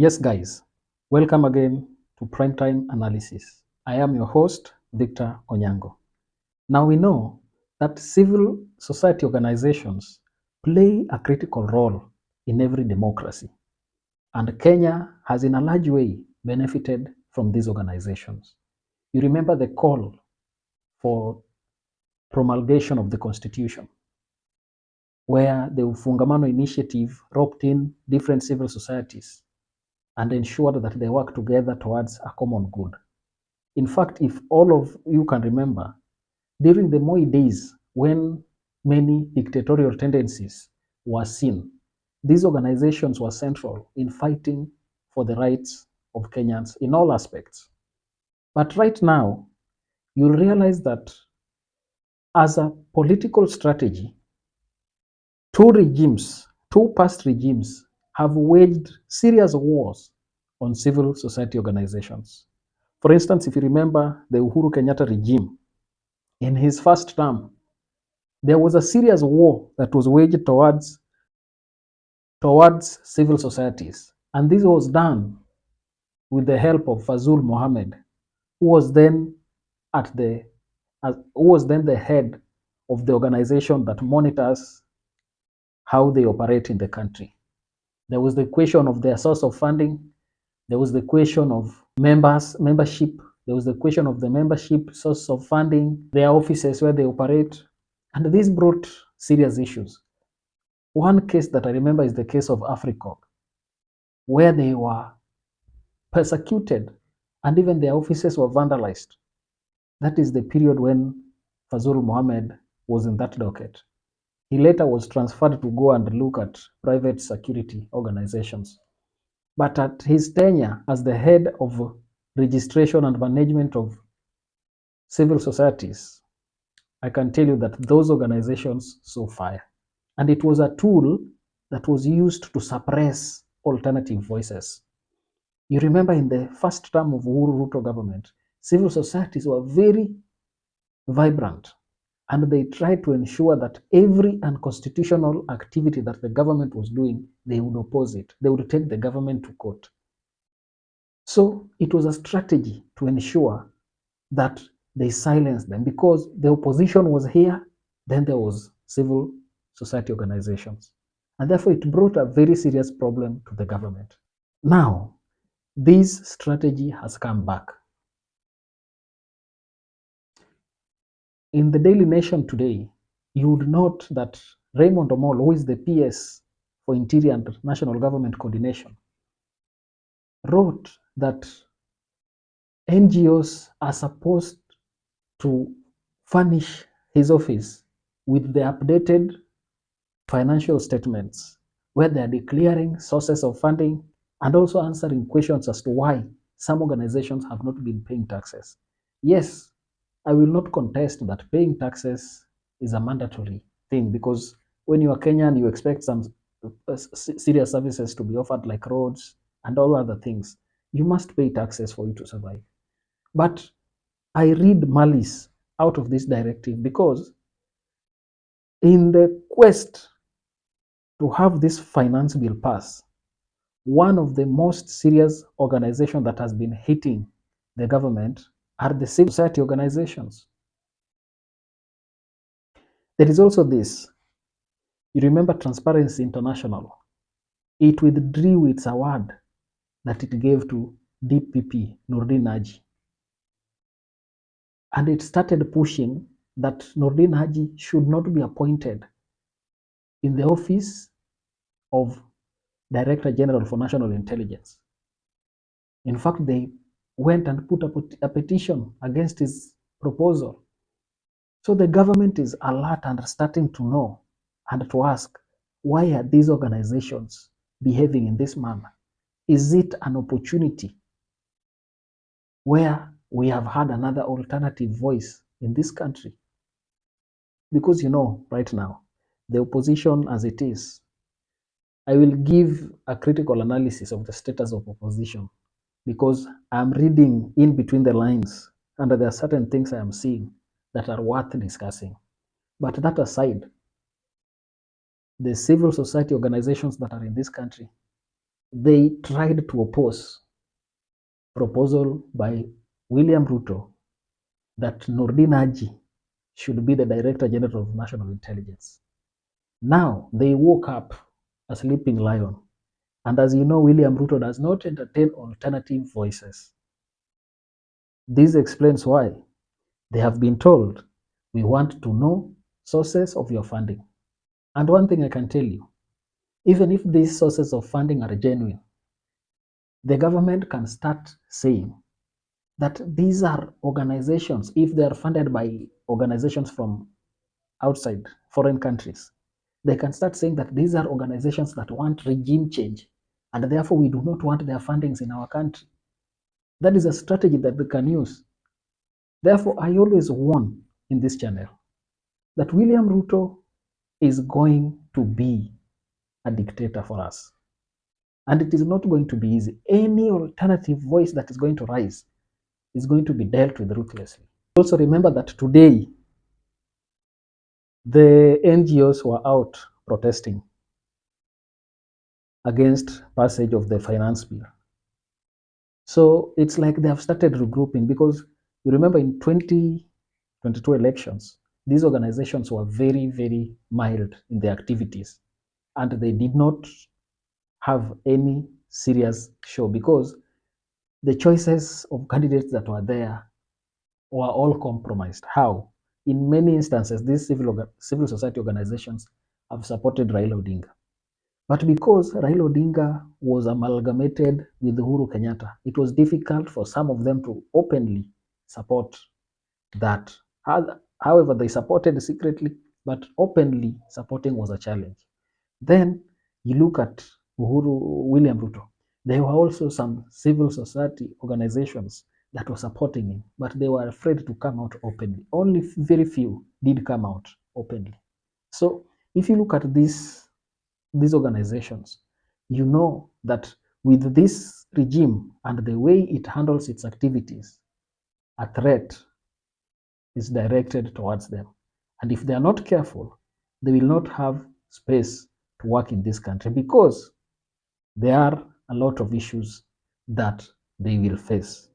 Yes, guys, welcome again to Primetime Analysis. I am your host, Victor Onyango. Now, we know that civil society organizations play a critical role in every democracy, and Kenya has, in a large way, benefited from these organizations. You remember the call for promulgation of the Constitution, where the Ufungamano Initiative roped in different civil societies and ensured that they work together towards a common good. In fact, if all of you can remember, during the Moi days, when many dictatorial tendencies were seen, these organizations were central in fighting for the rights of Kenyans in all aspects. But right now, you'll realize that as a political strategy, two past regimes, have waged serious wars on civil society organizations. For instance, if you remember the Uhuru Kenyatta regime, in his first term, there was a serious war that was waged towards civil societies. And this was done with the help of Fazul Mohammed, who was then at the who was then the head of the organization that monitors how they operate in the country. There was the question of their source of funding. There was the question of membership. There was the question of the membership, source of funding, their offices where they operate. And this brought serious issues. One case that I remember is the case of Africa, where they were persecuted and even their offices were vandalized. That is the period when Fazul Mohammed was in that docket. He later was transferred to go and look at private security organizations. But at his tenure as the head of registration and management of civil societies, I can tell you that those organizations saw fire. And it was a tool that was used to suppress alternative voices. You remember in the first term of Uhuru Ruto government, civil societies were very vibrant, and they tried to ensure that every unconstitutional activity that the government was doing, they would oppose it. They would take the government to court. So it was a strategy to ensure that they silenced them, because the opposition was here, then there was civil society organizations. And therefore it brought a very serious problem to the government. Now, this strategy has come back. In the Daily Nation today, you would note that Raymond Omolo, who is the PS for Interior and National Government Coordination, wrote that NGOs are supposed to furnish his office with the updated financial statements, where they are declaring sources of funding and also answering questions as to why some organizations have not been paying taxes. Yes, I will not contest that paying taxes is a mandatory thing, because when you are Kenyan, you expect some serious services to be offered, like roads and all other things. You must pay taxes for you to survive. But I read malice out of this directive, because in the quest to have this finance bill pass, one of the most serious organizations that has been hitting the government are the civil society organizations. There is also this. You remember Transparency International. It withdrew its award that it gave to DPP Nordin Haji. And it started pushing that Nordin Haji should not be appointed in the office of Director General for National Intelligence. In fact, they went and put a petition against his proposal. So the government is alert and starting to know and to ask, why are these organizations behaving in this manner? Is it an opportunity where we have had another alternative voice in this country? Because right now, the opposition as it is, I will give a critical analysis of the status of opposition, because I'm reading in between the lines and there are certain things I am seeing that are worth discussing. But that aside, the civil society organizations that are in this country, they tried to oppose proposal by William Ruto that Nordin Haji should be the Director General of National Intelligence. Now they woke up a sleeping lion. And as you know, William Ruto does not entertain alternative voices. This explains why they have been told, we want to know sources of your funding. And one thing I can tell you, even if these sources of funding are genuine, the government can start saying that these are organizations, if they are funded by organizations from outside foreign countries, they can start saying that these are organizations that want regime change, and therefore we do not want their fundings in our country. That is a strategy that they can use. Therefore, I always warn in this channel that William Ruto is going to be a dictator for us. And it is not going to be easy. Any alternative voice that is going to rise is going to be dealt with ruthlessly. Also remember that today, the NGOs were out protesting against passage of the finance bill. So it's like they have started regrouping, because you remember in 2022 elections, these organizations were very, very mild in their activities, and they did not have any serious show because the choices of candidates that were there were all compromised. How? In many instances, these civil society organizations have supported Raila Odinga. But because Raila Odinga was amalgamated with Uhuru Kenyatta, it was difficult for some of them to openly support that. However, they supported secretly, but openly supporting was a challenge. Then you look at William Ruto. There were also some civil society organizations that were supporting him, but they were afraid to come out openly. Only very few did come out openly. So if you look at these organizations, you know that with this regime and the way it handles its activities, a threat is directed towards them. And if they are not careful, they will not have space to work in this country, because there are a lot of issues that they will face.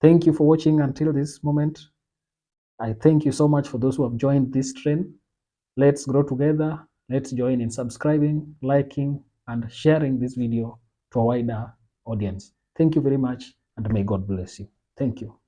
Thank you for watching until this moment. I thank you so much for those who have joined this train. Let's grow together. Let's join in subscribing, liking, and sharing this video to a wider audience. Thank you very much, and may God bless you. Thank you.